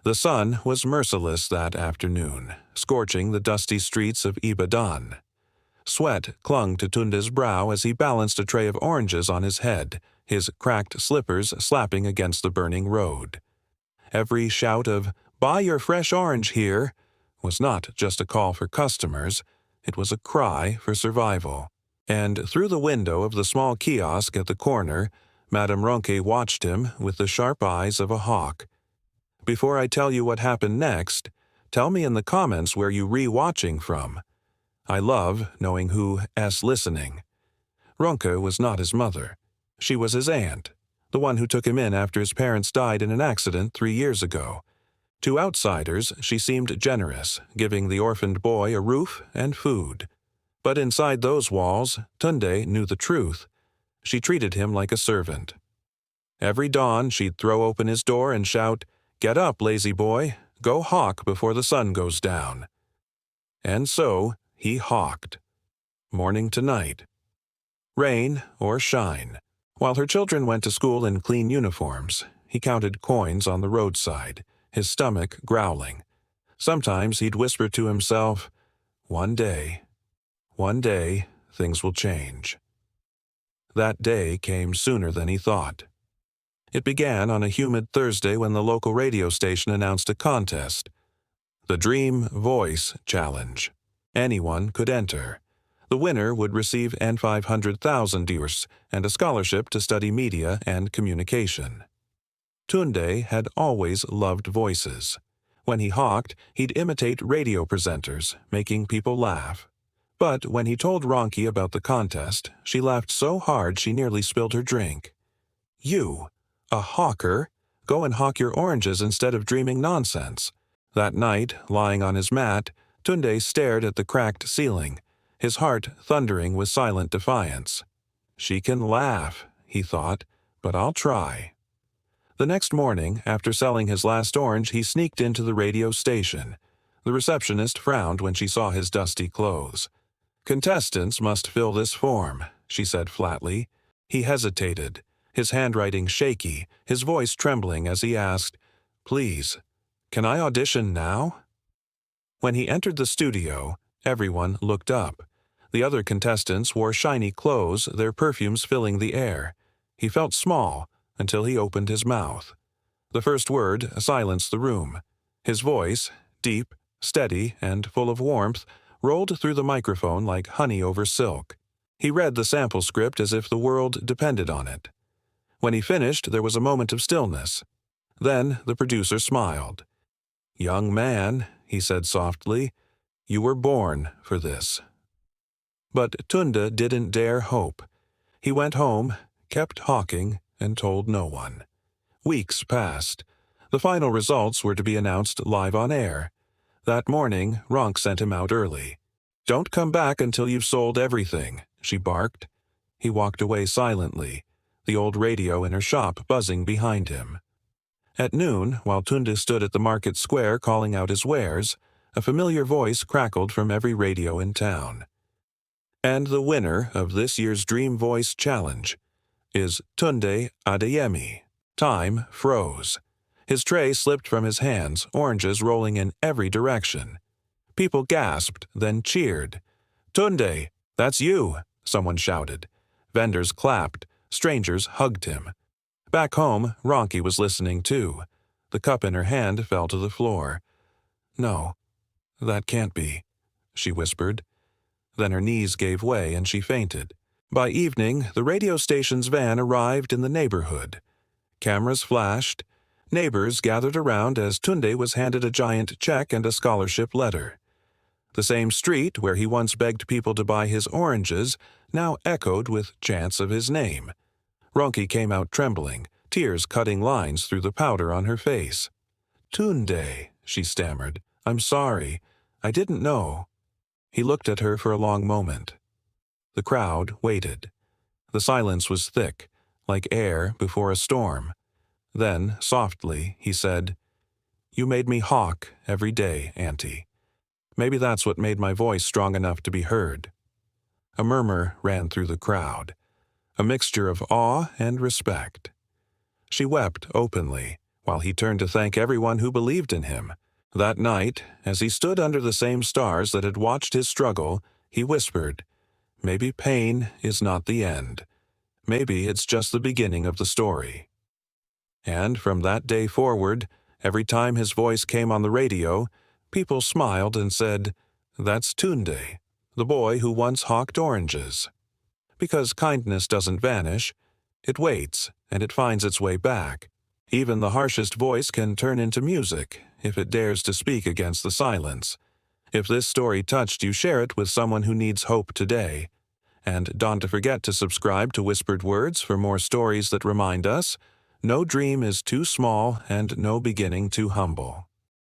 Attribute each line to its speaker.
Speaker 1: The sun was merciless that afternoon, scorching the dusty streets of Ibadan. Sweat clung to Tunde's brow as he balanced a tray of oranges on his head, his cracked slippers slapping against the burning road. Every shout of, "Buy your fresh orange here," was not just a call for customers, it was a cry for survival. And through the window of the small kiosk at the corner, Madame Ronke watched him with the sharp eyes of a hawk. Before I tell you what happened next, tell me in the comments where you re-watching from. I love knowing who's listening. Ronke was not his mother. She was his aunt, the one who took him in after his parents died in an accident 3 years ago. To outsiders, she seemed generous, giving the orphaned boy a roof and food. But inside those walls, Tunde knew the truth. She treated him like a servant. Every dawn, she'd throw open his door and shout, "Get up, lazy boy. Go hawk before the sun goes down." And so, he hawked. Morning to night. Rain or shine. While her children went to school in clean uniforms, he counted coins on the roadside, his stomach growling. Sometimes he'd whisper to himself, one day, things will change. That day came sooner than he thought. It began on a humid Thursday when the local radio station announced a contest. The Dream Voice Challenge. Anyone could enter. The winner would receive $500,000 and a scholarship to study media and communication. Tunde had always loved voices. When he hawked, he'd imitate radio presenters, making people laugh. But when he told Ronke about the contest, she laughed so hard she nearly spilled her drink. "You, a hawker? Go and hawk your oranges instead of dreaming nonsense." That night, lying on his mat, Tunde stared at the cracked ceiling, his heart thundering with silent defiance. She can laugh, he thought, but I'll try. The next morning, after selling his last orange, he sneaked into the radio station. The receptionist frowned when she saw his dusty clothes. "Contestants must fill this form," she said flatly. He hesitated, his handwriting shaky, his voice trembling as he asked, "Please, can I audition now?" When he entered the studio, everyone looked up. The other contestants wore shiny clothes, their perfumes filling the air. He felt small until he opened his mouth. The first word silenced the room. His voice, deep, steady, and full of warmth, rolled through the microphone like honey over silk. He read the sample script as if the world depended on it. When he finished, there was a moment of stillness. Then the producer smiled. "Young man," he said softly, "you were born for this." But Tunde didn't dare hope. He went home, kept hawking, and told no one. Weeks passed. The final results were to be announced live on air. That morning, Ronke sent him out early. "Don't come back until you've sold everything," she barked. He walked away silently, the old radio in her shop buzzing behind him. At noon, while Tunde stood at the market square calling out his wares, a familiar voice crackled from every radio in town. And the winner of this year's Dream Voice Challenge is Tunde Adeyemi. Time froze. His tray slipped from his hands, oranges rolling in every direction. People gasped, then cheered. "Tunde, that's you," someone shouted. Vendors clapped. Strangers hugged him. Back home, Ronke was listening too. The cup in her hand fell to the floor. "No, that can't be," she whispered. Then her knees gave way and she fainted. By evening, the radio station's van arrived in the neighborhood. Cameras flashed. Neighbors gathered around as Tunde was handed a giant check and a scholarship letter. The same street where he once begged people to buy his oranges now echoed with chants of his name. Ronke came out trembling, tears cutting lines through the powder on her face. "Tunde," she stammered, "I'm sorry. I didn't know." He looked at her for a long moment. The crowd waited. The silence was thick, like air before a storm. Then, softly, he said, "You made me hawk every day, Auntie. Maybe that's what made my voice strong enough to be heard." A murmur ran through the crowd, a mixture of awe and respect. She wept openly, while he turned to thank everyone who believed in him. That night, as he stood under the same stars that had watched his struggle, he whispered, "Maybe pain is not the end. Maybe it's just the beginning of the story." And from that day forward, every time his voice came on the radio, people smiled and said, "That's Tunde, the boy who once hawked oranges." Because kindness doesn't vanish, it waits and it finds its way back. Even the harshest voice can turn into music if it dares to speak against the silence. If this story touched you, share it with someone who needs hope today. And don't forget to subscribe to Whispered Words for more stories that remind us no dream is too small and no beginning too humble.